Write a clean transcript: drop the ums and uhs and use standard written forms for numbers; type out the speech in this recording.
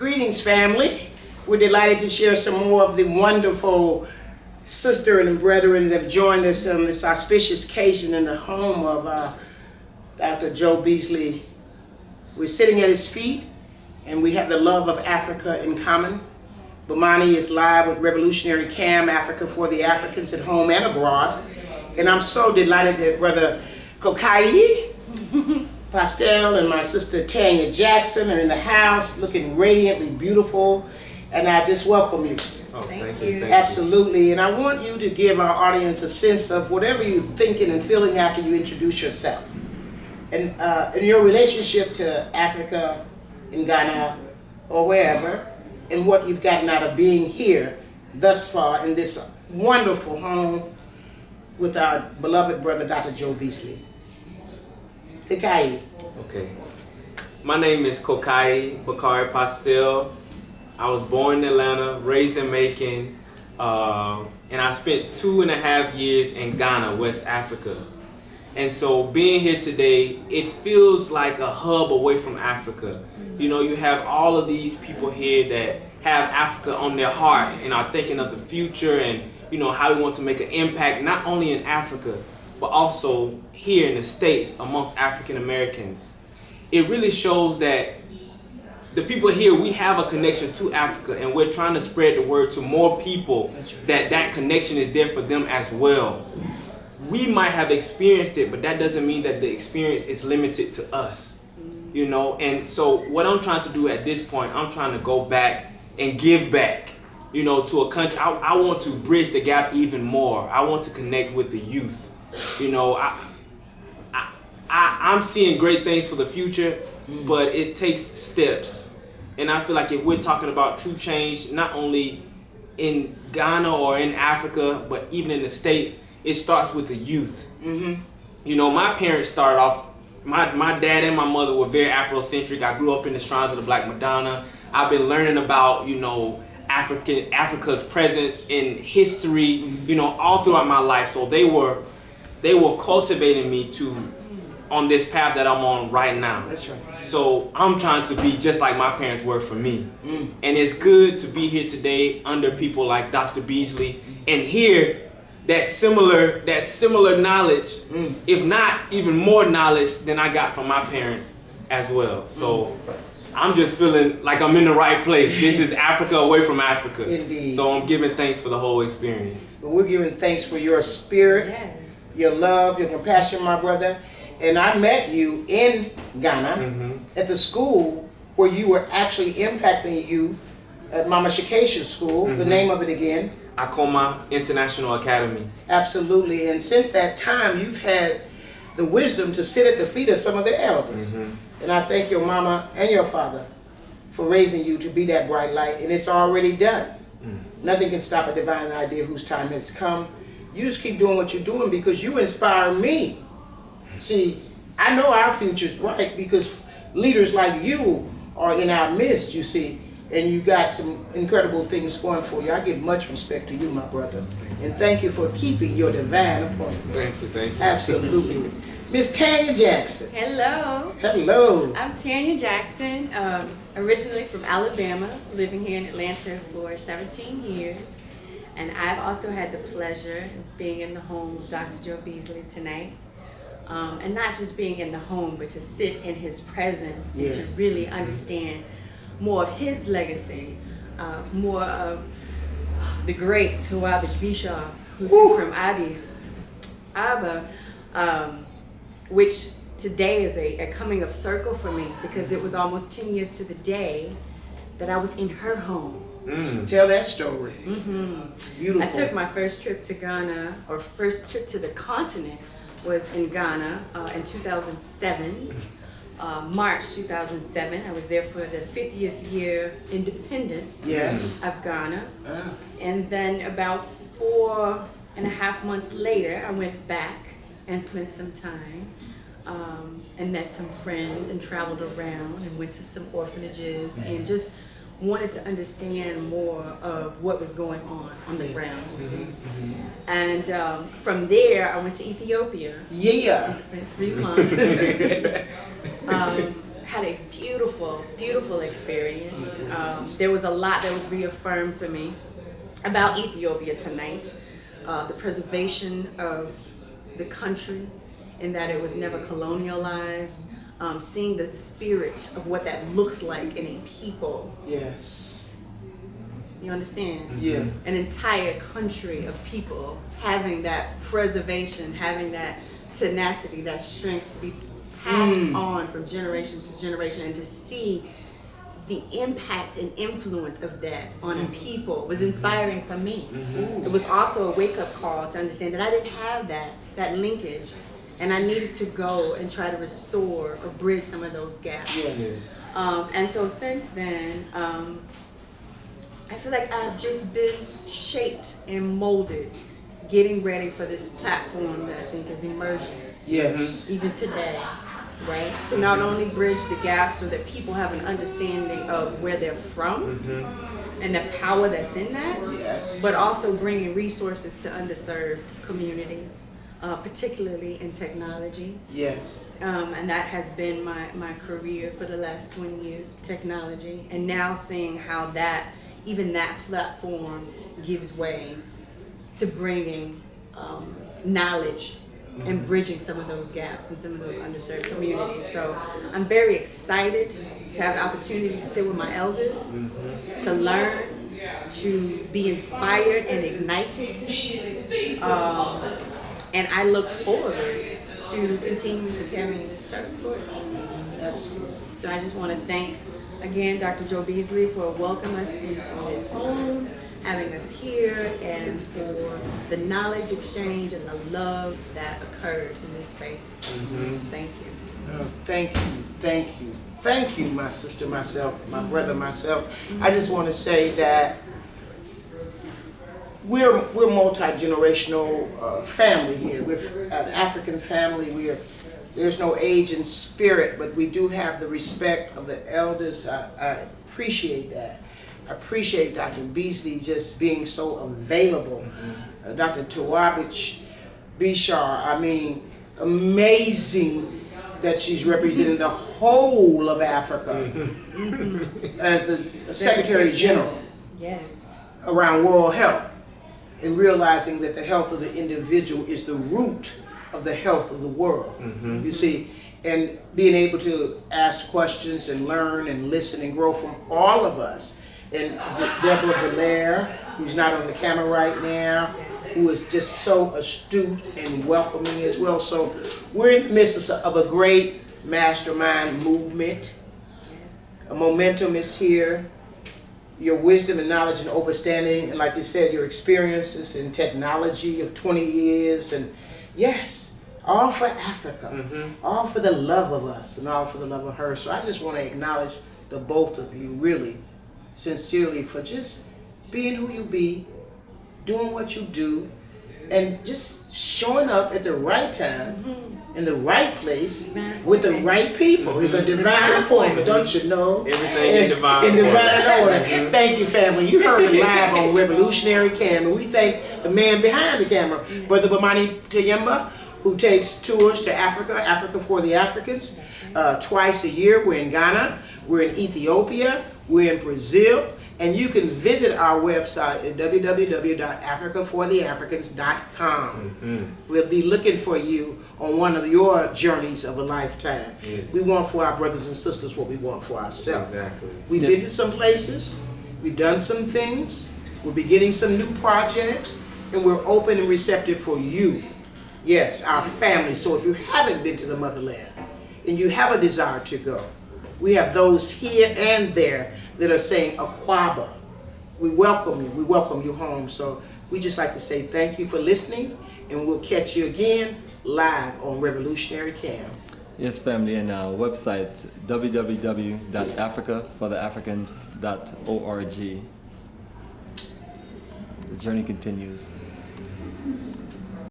Greetings, family. We're delighted to share some more of the wonderful sister and brethren that have joined us on this auspicious occasion in the home of Dr. Joe Beasley. We're sitting at his feet, and we have the love of Africa in common. Bomani is live with Revolutionary Cam, Africa for the Africans at home and abroad. And I'm so delighted that Brother Kokayi, Pastel, and my sister Tanya Jackson are in the house, looking radiantly beautiful. And I just welcome you. Oh, thank you. Absolutely. And I want you to give our audience a sense of whatever you're thinking and feeling after you introduce yourself. And in your relationship to Africa, in Ghana, or wherever, and what you've gotten out of being here thus far in this wonderful home with our beloved brother, Dr. Joe Beasley. Kokayi. Okay. My name is Kokayi Bakari Pastel. I was born in Atlanta, raised in Macon, and I spent 2.5 years in Ghana, West Africa. And so being here today, it feels like a hub away from Africa. You know, you have all of these people here that have Africa on their heart and are thinking of the future and, you know, how we want to make an impact, not only in Africa, but also here in the States amongst African Americans. It really shows that the people here, we have a connection to Africa, and we're trying to spread the word to more people that that connection is there for them as well. We might have experienced it, but that doesn't mean that the experience is limited to us, you know? And so what I'm trying to do at this point, I'm trying to go back and give back, you know, to a country. I want to bridge the gap even more. I want to connect with the youth. You know, I'm seeing great things for the future, but it takes steps. And I feel like if we're talking about true change, not only in Ghana or in Africa, but even in the States, it starts with the youth. You know, my parents started off, my dad and my mother were very Afrocentric. I grew up in the shrines of the Black Madonna. I've been learning about, you know, Africa's presence in history, you know, all throughout my life. So they were cultivating me on this path that I'm on right now. That's right. So I'm trying to be just like my parents were for me. And it's good to be here today under people like Dr. Beasley and hear that similar knowledge, if not even more knowledge than I got from my parents as well. So I'm just feeling like I'm in the right place. This is Africa away from Africa. Indeed. So I'm giving thanks for the whole experience. Well, we're giving thanks for your spirit, your love, your compassion, my brother. And I met you in Ghana at the school where you were actually impacting youth at Mama Shakesha School, the name of it again. Akoma International Academy. Absolutely. And since that time, you've had the wisdom to sit at the feet of some of the elders. And I thank your mama and your father for raising you to be that bright light. And it's already done. Nothing can stop a divine idea whose time has come. You just keep doing what you're doing because you inspire me. See, I know our future's bright because leaders like you are in our midst, you see, and you got some incredible things going for you. I give much respect to you, my brother, and thank you for keeping your divine appointment. Thank you. Absolutely. Miss Tanya Jackson. Hello. Hello. I'm Tanya Jackson, originally from Alabama, living here in Atlanta for 17 years. And I've also had the pleasure of being in the home of Dr. Joe Beasley tonight. And not just being in the home, but to sit in his presence and to really understand more of his legacy, more of the great Tawabich Bishop, who's from Addis Ababa, which today is a coming of circle for me because it was almost 10 years to the day that I was in her home. Tell that story. Beautiful. I took my first trip to Ghana, or first trip to the continent, was in Ghana in 2007, March 2007. I was there for the 50th year independence of Ghana. And then about 4.5 months later, I went back and spent some time and met some friends and traveled around and went to some orphanages and just wanted to understand more of what was going on the ground, you see. And from there, I went to Ethiopia. And spent 3 months. Had a beautiful beautiful, beautiful experience. There was a lot that was reaffirmed for me about Ethiopia tonight. The preservation of the country, in that it was never colonialized. Seeing the spirit of what that looks like in a people. Yes. You understand? Yeah. An entire country of people having that preservation, having that tenacity, that strength be passed on from generation to generation, and to see the impact and influence of that on a people was inspiring for me. It was also a wake-up call to understand that I didn't have that linkage, and I needed to go and try to restore or bridge some of those gaps. Yes. And so since then, I feel like I've just been shaped and molded, getting ready for this platform that I think is emerging. Yes. Even today, right? To not only bridge the gap so that people have an understanding of where they're from and the power that's in that, Yes. but also bringing resources to underserved communities, particularly in technology. Yes. And that has been my career for the last 20 years, technology. And now seeing how even that platform gives way to bringing knowledge and bridging some of those gaps in some of those underserved communities. So I'm very excited to have the opportunity to sit with my elders, to learn, to be inspired and ignited. And I look forward to continuing to carry this torch. Absolutely. So I just want to thank, again, Dr. Joe Beasley for welcoming us into his home, having us here, and for the knowledge exchange and the love that occurred in this space. So thank you. Thank you, my sister, myself, my brother, myself. I just want to say that we're multi-generational family here. We're an African family. There's no age in spirit, but we do have the respect of the elders. I appreciate that. I appreciate Dr. Beasley just being so available. Dr. Tawabich Bishar, I mean, amazing that she's representing the whole of Africa as the Secretary General Yes. around World Health, and realizing that the health of the individual is the root of the health of the world. You see, and being able to ask questions and learn and listen and grow from all of us. And Deborah Valaire, who's not on the camera right now, who is just so astute and welcoming as well. So we're in the midst of a great mastermind movement. Yes. A momentum is here. Your wisdom and knowledge and understanding, and like you said, your experiences in technology of 20 years, and yes, all for Africa, all for the love of us and all for the love of her. So I just want to acknowledge the both of you really sincerely for just being who you be, doing what you do, and just showing up at the right time, in the right place, with the right people. It's a divine appointment, don't you know? Everything in divine order. Thank you, family. You heard it live on Revolutionary Camera. We thank the man behind the camera, Brother Bamani Tayemba, who takes tours to Africa, Africa for the Africans, twice a year. We're in Ghana, we're in Ethiopia, we're in Brazil, and you can visit our website at www.africafortheafricans.com. We'll be looking for you on one of your journeys of a lifetime. Yes. We want for our brothers and sisters what we want for ourselves. Exactly. We've been to some places, we've done some things, we're beginning some new projects, and we're open and receptive for you. Yes, our family. So if you haven't been to the motherland and you have a desire to go, we have those here and there that are saying, Akwaba, we welcome you home. So we just like to say thank you for listening, and we'll catch you again live on Revolutionary Cam. Yes, family, and our website, www.africafortheafricans.org. The journey continues.